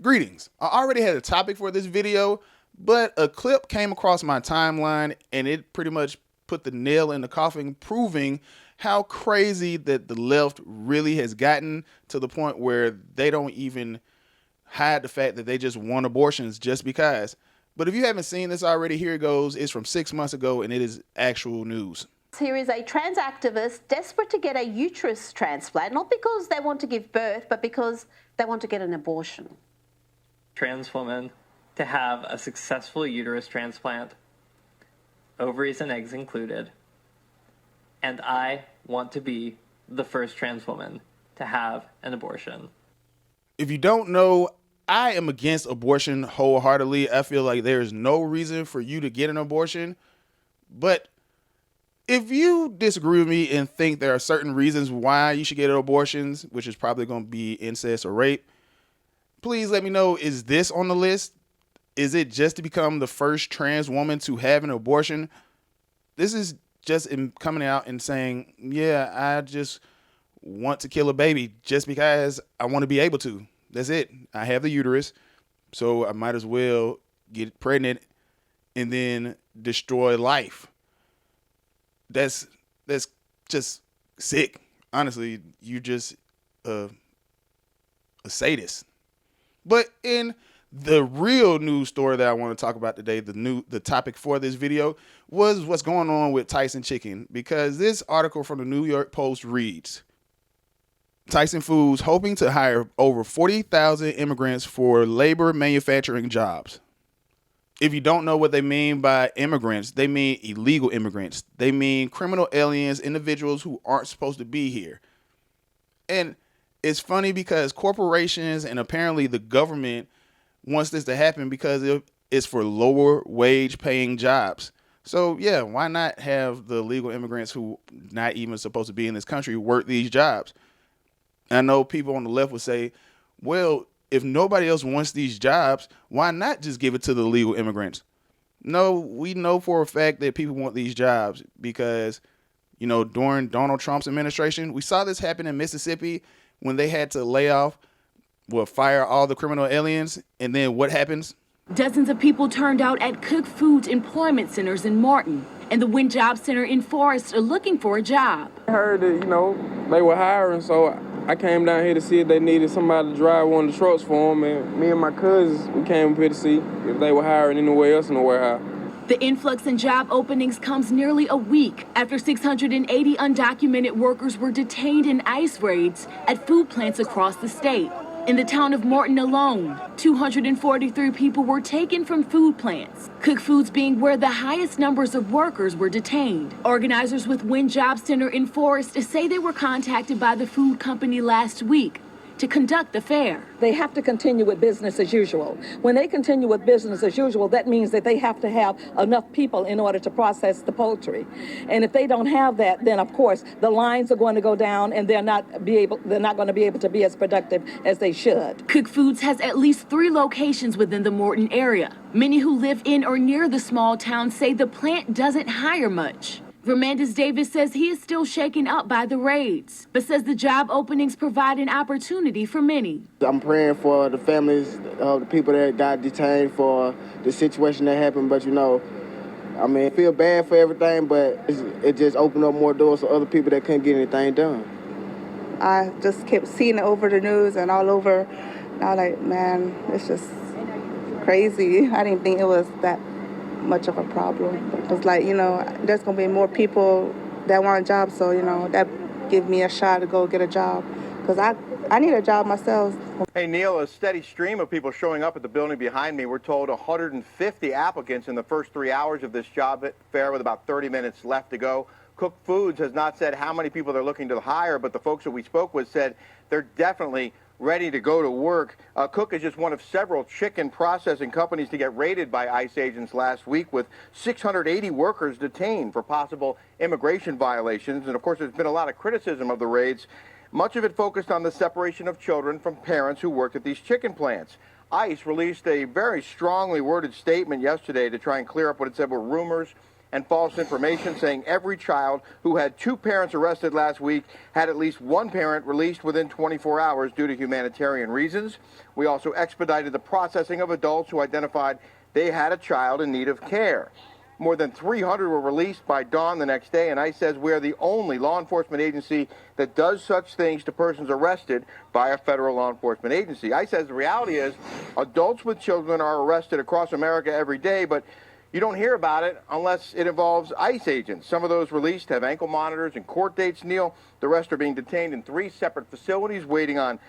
Greetings. I already had a topic for this video, but a clip came across my timeline and it pretty much put the nail in the coffin, proving how crazy that the left really has gotten to the point where they don't even hide the fact that they just want abortions just because. But if you haven't seen this already, here it goes. It's from 6 months ago and it is actual news. Here is a trans activist desperate to get a uterus transplant, not because they want to give birth, but because they want to get an abortion. Trans woman to have a successful uterus transplant, ovaries and eggs included, and I want to be the first trans woman to have an abortion. If you don't know, I am against abortion wholeheartedly. I feel like there is no reason for you to get an abortion. But if you disagree with me and think there are certain reasons why you should get abortions, which is probably going to be incest or rape, please let me know, is this on the list? Is it just to become the first trans woman to have an abortion? This is just coming out and saying, yeah, I just want to kill a baby just because I want to be able to. That's it. I have the uterus, so I might as well get pregnant and then destroy life. That's just sick. Honestly, you just a sadist. But in the real news story that I want to talk about today, the topic for this video was what's going on with Tyson Chicken, because this article from the New York Post reads, Tyson Foods hoping to hire over 40,000 immigrants for labor manufacturing jobs. If you don't know what they mean by immigrants, they mean illegal immigrants. They mean criminal aliens, individuals who aren't supposed to be here. And it's funny because corporations and apparently the government wants this to happen because it's for lower wage paying jobs. So yeah, why not have the illegal immigrants who not even supposed to be in this country work these jobs? I know people on the left would say, well, if nobody else wants these jobs, why not just give it to the legal immigrants? No, we know for a fact that people want these jobs because, during Donald Trump's administration, we saw this happen in Mississippi when they had to fire all the criminal aliens. And then what happens? Dozens of people turned out at Cook Foods employment centers in Martin and the Wynn Job Center in Forest are looking for a job. I heard that, they were hiring, so I came down here to see if they needed somebody to drive one of the trucks for them, and me and my cousins, we came up here to see if they were hiring anywhere else in the warehouse. The influx in job openings comes nearly a week after 680 undocumented workers were detained in ICE raids at food plants across the state. In the town of Morton alone, 243 people were taken from food plants, Cook Foods being where the highest numbers of workers were detained. Organizers with Wynn Job Center in Forest say they were contacted by the food company last week to conduct the fair. They have to continue with business as usual. When they continue with business as usual, that means that they have to have enough people in order to process the poultry. And if they don't have that, then of course the lines are going to go down and they're not going to be able to be as productive as they should. Cook Foods has at least 3 locations within the Morton area. Many who live in or near the small town say the plant doesn't hire much. Vermandis Davis says he is still shaken up by the raids, but says the job openings provide an opportunity for many. I'm praying for the families of the people that got detained, for the situation that happened, but I feel bad for everything, but it just opened up more doors for other people that couldn't get anything done. I just kept seeing it over the news and all over, and I was like, man, it's just crazy. I didn't think it was that much of a problem. It's like, there's going to be more people that want a job, so, that give me a shot to go get a job, because I need a job myself. Hey, Neil, a steady stream of people showing up at the building behind me. We're told 150 applicants in the first 3 hours of this job fair with about 30 minutes left to go. Cook Foods has not said how many people they're looking to hire, but the folks that we spoke with said they're definitely ready to go to work. Cook is just one of several chicken processing companies to get raided by ICE agents last week, with 680 workers detained for possible immigration violations. And of course, there's been a lot of criticism of the raids, much of it focused on the separation of children from parents who work at these chicken plants. ICE released a very strongly worded statement yesterday to try and clear up what it said were rumors and false information saying every child who had 2 parents arrested last week had at least 1 parent released within 24 hours due to humanitarian reasons. We also expedited the processing of adults who identified they had a child in need of care. More than 300 were released by dawn the next day, and ICE says we are the only law enforcement agency that does such things to persons arrested by a federal law enforcement agency. ICE says the reality is adults with children are arrested across America every day, but you don't hear about it unless it involves ICE agents. Some of those released have ankle monitors and court dates, Neil. The rest are being detained in 3 separate facilities waiting on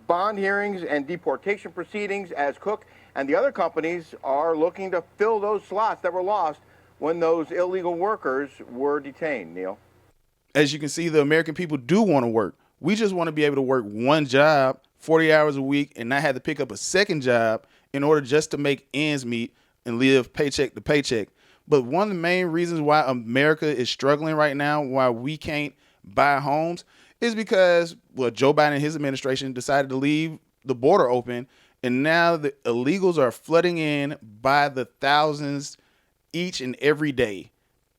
bond hearings and deportation proceedings as Cook and the other companies are looking to fill those slots that were lost when those illegal workers were detained, Neil. As you can see, the American people do want to work. We just want to be able to work one job 40 hours a week and not have to pick up a second job in order just to make ends meet and live paycheck to paycheck. But one of the main reasons why America is struggling right now, why we can't buy homes, is because, well, Joe Biden and his administration decided to leave the border open, and now the illegals are flooding in by the thousands each and every day.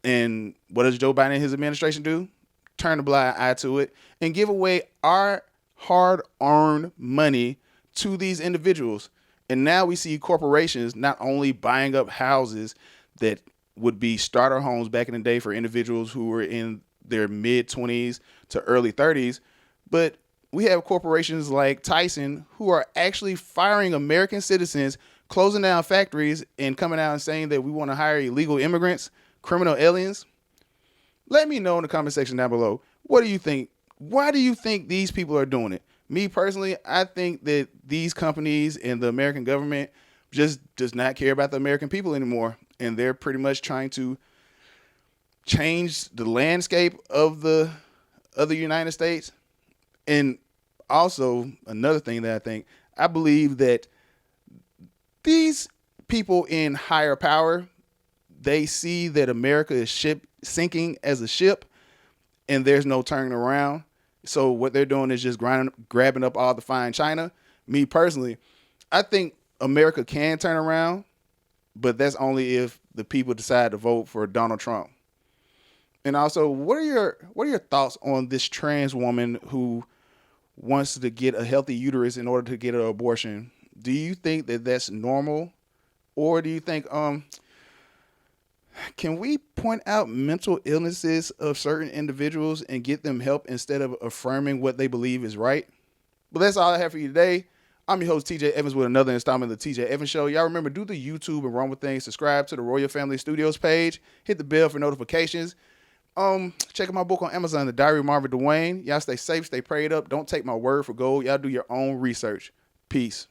And what does Joe Biden and his administration do? Turn a blind eye to it and give away our hard-earned money to these individuals. And now we see corporations not only buying up houses that would be starter homes back in the day for individuals who were in their mid-20s to early 30s, but we have corporations like Tyson who are actually firing American citizens, closing down factories, and coming out and saying that we want to hire illegal immigrants, criminal aliens. Let me know in the comment section down below. What do you think? Why do you think these people are doing it? Me personally, I think that these companies and the American government just does not care about the American people anymore. And they're pretty much trying to change the landscape of the United States. And also another thing that I believe that these people in higher power, they see that America is sinking as a ship and there's no turning around. So what they're doing is just grabbing up all the fine china. Me personally, I think America can turn around, but that's only if the people decide to vote for Donald Trump. And also, what are your thoughts on this trans woman who wants to get a healthy uterus in order to get an abortion? Do you think that that's normal? Or do you think, can we point out mental illnesses of certain individuals and get them help instead of affirming what they believe is right? But that's all I have for you today. I'm your host, TJ Evans, with another installment of the TJ Evans Show. Y'all remember, do the YouTube and Run With Things. Subscribe to the Royal Family Studios page. Hit the bell for notifications. Check out my book on Amazon, The Diary of Marvin Dwayne. Y'all stay safe, stay prayed up. Don't take my word for gold. Y'all do your own research. Peace.